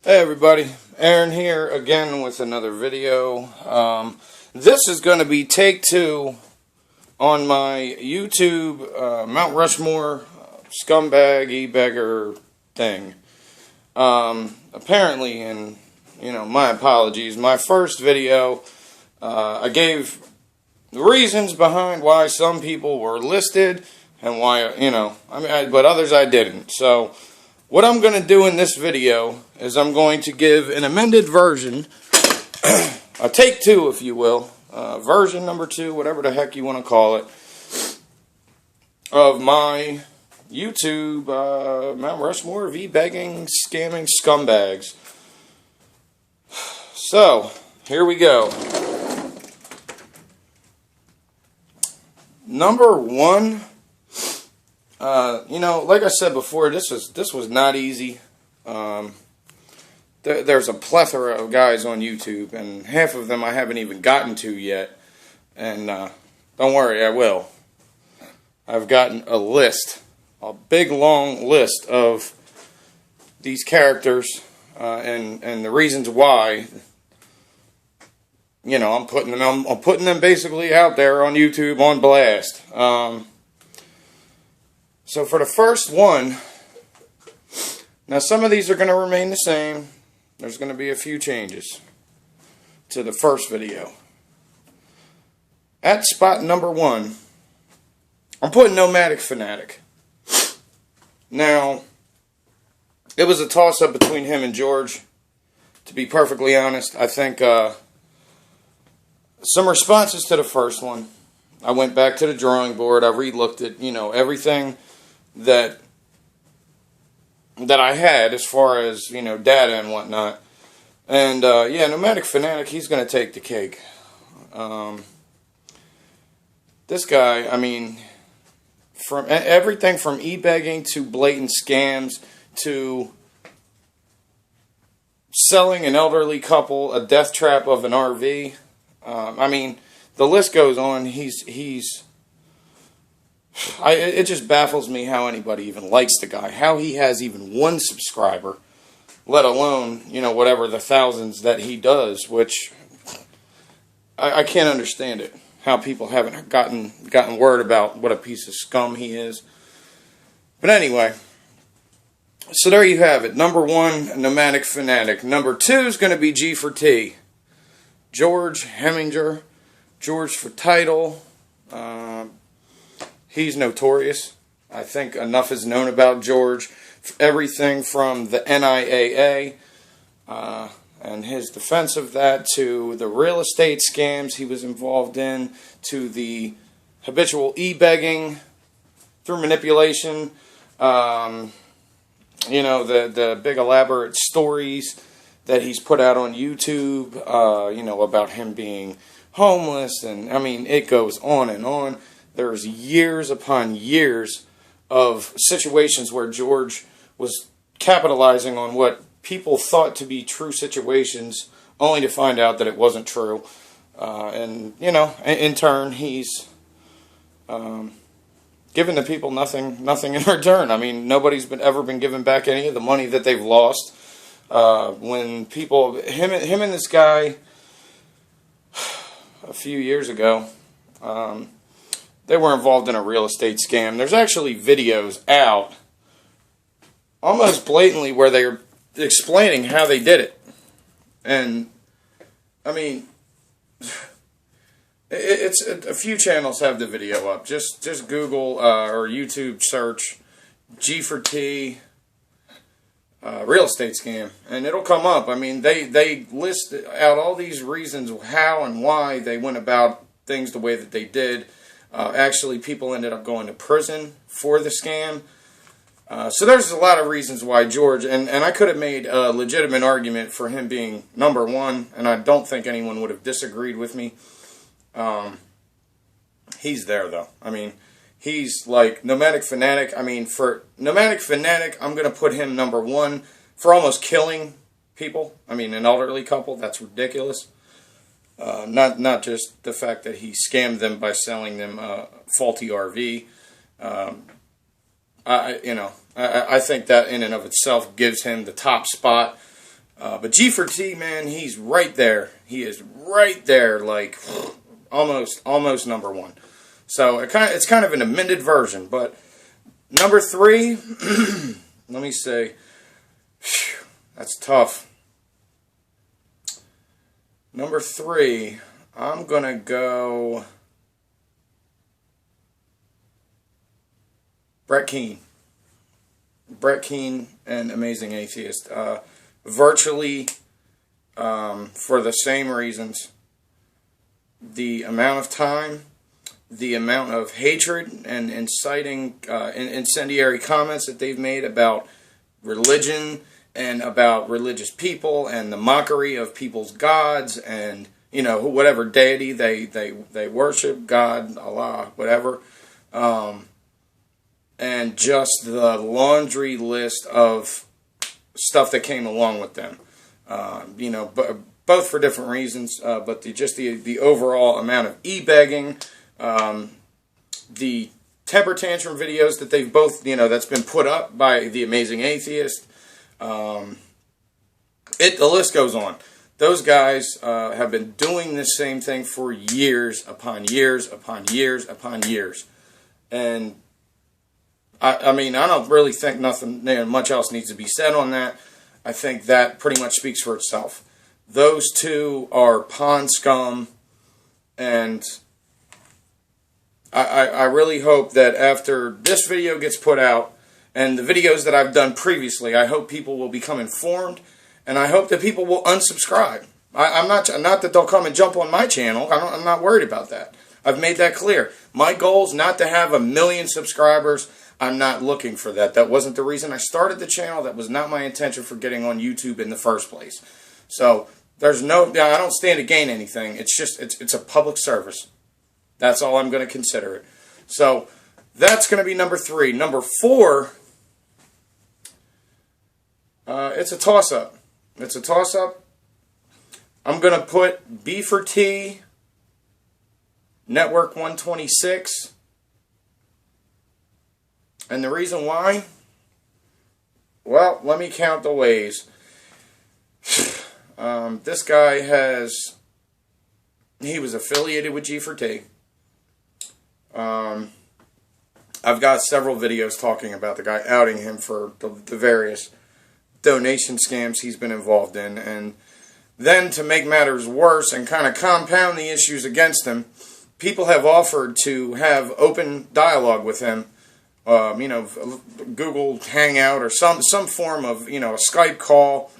Hey everybody, Aaron here again with another video. This is going to be take 2 on my YouTube Mount Rushmore Scumbag e-beggar thing. Apparently, and my apologies, my first video I gave the reasons behind why some people were listed and why, but others I didn't. So what I'm going to do in this video is I'm going to give an amended version, a take 2 if you will, version number 2, whatever the heck you want to call it, of my YouTube Mount Rushmore begging, scamming scumbags. So, here we go. Number 1. Like I said before, this was not easy. There's a plethora of guys on YouTube, and half of them I haven't even gotten to yet. And don't worry, I will. I've gotten a list, a big long list of these characters and the reasons why. I'm putting them basically out there on YouTube on blast. So for the first one, now some of these are going to remain the same. There's going to be a few changes to the first video. At spot number 1, I'm putting Nomadic Fanatic. Now, it was a toss-up between him and George. To be perfectly honest, I think some responses to the first one. I went back to the drawing board. I re-looked at, everything that I had as far as, data and whatnot. And, Nomadic Fanatic, he's going to take the cake. This guy, from everything from e-begging to blatant scams to selling an elderly couple a death trap of an RV. The list goes on. It just baffles me how anybody even likes the guy. How he has even one subscriber, let alone, whatever the thousands that he does, which I can't understand it. How people haven't gotten word about what a piece of scum he is. But anyway, so there you have it. Number 1, Nomadic Fanatic. Number 2 is going to be G for T. George Heminger. George for title. He's notorious. I think enough is known about George. Everything from the NIAA and his defense of that, to the real estate scams he was involved in, to the habitual e-begging through manipulation, the big elaborate stories that he's put out on YouTube, about him being homeless, and it goes on and on. There's years upon years of situations where George was capitalizing on what people thought to be true situations, only to find out that it wasn't true. In turn, he's given the people nothing in return. Nobody's ever been given back any of the money that they've lost. When people, him and this guy, a few years ago, they were involved in a real estate scam. There's actually videos out, almost blatantly, where they're explaining how they did it. And, it's a few channels have the video up. Just Google or YouTube search G for T real estate scam, and it'll come up. They list out all these reasons how and why they went about things the way that they did. Actually, people ended up going to prison for the scam. So there's a lot of reasons why George, and I could have made a legitimate argument for him being number 1, and I don't think anyone would have disagreed with me. He's there, though. He's like Nomadic Fanatic. For Nomadic Fanatic, I'm going to put him number 1 for almost killing people. An elderly couple, that's ridiculous. Not just the fact that he scammed them by selling them a faulty RV. I think that in and of itself gives him the top spot But G4T, man, he's right there. He is right there, like almost number one. So it's kind of an amended version. But number 3, let me say, that's tough. Number 3, I'm gonna go Brett Keane. Brett Keane and Amazing Atheist. Virtually for the same reasons. The amount of time, the amount of hatred and inciting incendiary comments that they've made about religion and about religious people and the mockery of people's gods and, you know, whatever deity they worship, God, Allah, whatever. And just the laundry list of stuff that came along with them. You know, both for different reasons, but the overall amount of e-begging, the temper tantrum videos that they've both, you know, that's been put up by the Amazing Atheist. The list goes on. Those guys have been doing this same thing for years upon years upon years upon years. And I mean, I don't really think much else needs to be said on that. I think that pretty much speaks for itself. Those two are pond scum, and I really hope that after this video gets put out, and the videos that I've done previously, I hope people will become informed, and I hope that people will unsubscribe. I'm not that they'll come and jump on my channel. I'm not worried about that. I've made that clear. My goal is not to have 1 million subscribers. I'm not looking for that. That wasn't the reason I started the channel. That was not my intention for getting on YouTube in the first place. So I don't stand to gain anything. It's just, it's a public service. That's all I'm going to consider it. So that's going to be number 3. Number 4, it's a toss-up. It's a toss-up. I'm going to put B4T, Network 126. And the reason why? Well, let me count the ways. This guy he was affiliated with G4T. I've got several videos talking about the guy, outing him for the various donation scams he's been involved in. And then to make matters worse and kind of compound the issues against him, people have offered to have open dialogue with him. You know, Google Hangout or some form of, you know, a Skype call,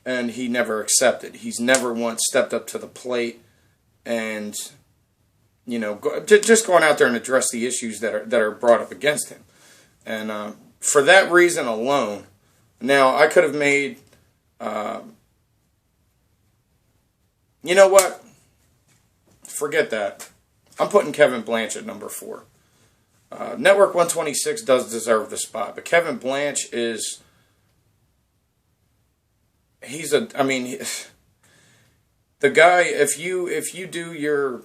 and he never accepted. He's never once stepped up to the plate and, you know, just going out there and address the issues that are brought up against him. And for that reason alone, now I could have made, you know what? Forget that. I'm putting Kevin Blanch at number 4. Network 126 does deserve the spot, but Kevin Blanch is, I mean, the guy, if you do your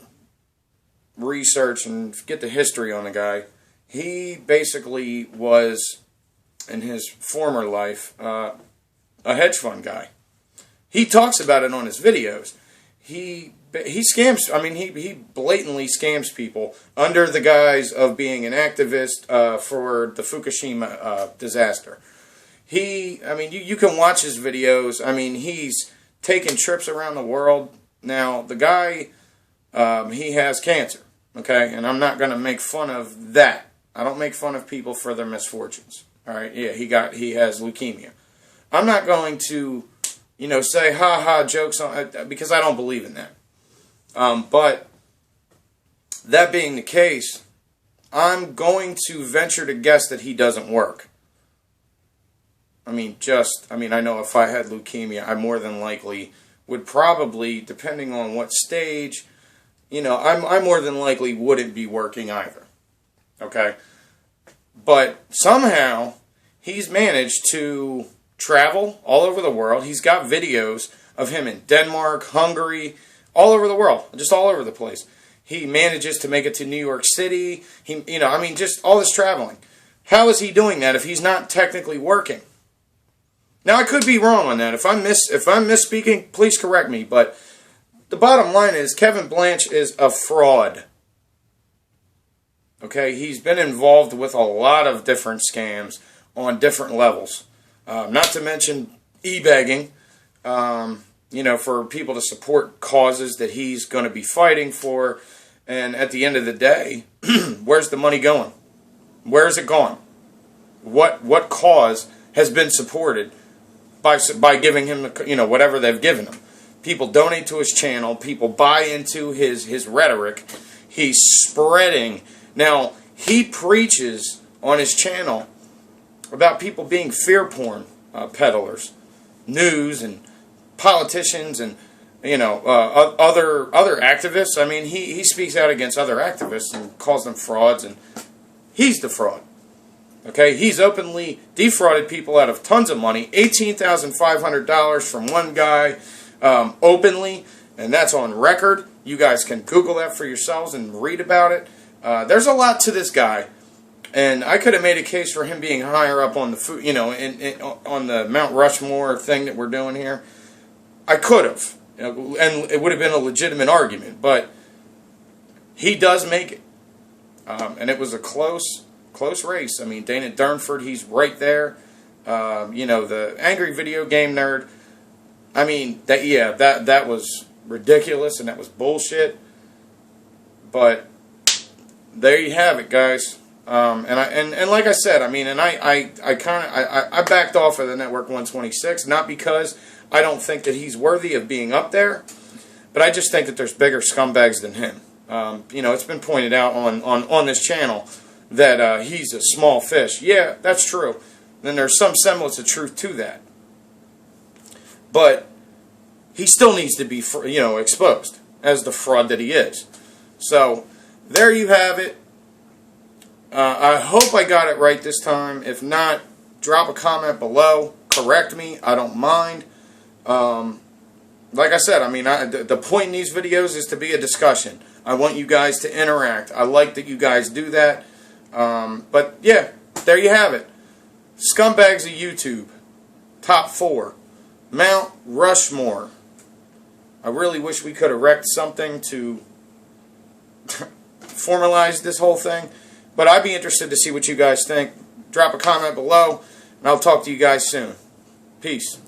research and get the history on the guy, he basically was, in his former life, a hedge fund guy. He talks about it on his videos. He scams, I mean, he blatantly scams people under the guise of being an activist for the Fukushima disaster. I mean, you can watch his videos. I mean, he's taken trips around the world. Now, the guy, he has cancer, okay? And I'm not going to make fun of that. I don't make fun of people for their misfortunes, all right? Yeah, he has leukemia. I'm not going to, you know, say ha-ha jokes on because I don't believe in that. But that being the case, I'm going to venture to guess that he doesn't work. I mean, I know if I had leukemia, I more than likely would probably, depending on what stage, you know, I more than likely wouldn't be working either. Okay? But somehow, he's managed to travel all over the world. He's got videos of him in Denmark, Hungary, all over the world, just all over the place. He manages to make it to New York City. Just all this traveling. How is he doing that if he's not technically working? Now, I could be wrong on that. If I'm misspeaking, please correct me. But the bottom line is Kevin Blanch is a fraud. Okay, he's been involved with a lot of different scams on different levels. Not to mention e-begging, for people to support causes that he's going to be fighting for. And at the end of the day, where's the money going? Where is it going? What cause has been supported by giving him whatever they've given him? People donate to his channel. People buy into his rhetoric. He's spreading. Now, he preaches on his channel about people being fear porn peddlers, news and politicians and other activists. I mean, he speaks out against other activists and calls them frauds, and he's the fraud. Okay, he's openly defrauded people out of tons of money, $18,500 from one guy openly, and that's on record. You guys can Google that for yourselves and read about it. There's a lot to this guy, and I could have made a case for him being higher up on the food, on the Mount Rushmore thing that we're doing here. I could have, and it would have been a legitimate argument, but he does make it, and it was a close race. I mean, Dana Durnford, he's right there. The angry video game nerd. I mean, that was ridiculous and that was bullshit. But there you have it, guys. And like I said, I mean, and I backed off of the Network 126, not because I don't think that he's worthy of being up there, but I just think that there's bigger scumbags than him. It's been pointed out on this channel that he's a small fish. Yeah, that's true. Then there's some semblance of truth to that. But he still needs to be, exposed as the fraud that he is. So there you have it. I hope I got it right this time. If not, drop a comment below. Correct me. I don't mind. Like I said, I mean, the point in these videos is to be a discussion. I want you guys to interact. I like that you guys do that. But yeah, there you have it. Scumbags of YouTube. Top 4. Mount Rushmore. I really wish we could erect something to formalize this whole thing. But I'd be interested to see what you guys think. Drop a comment below, and I'll talk to you guys soon. Peace.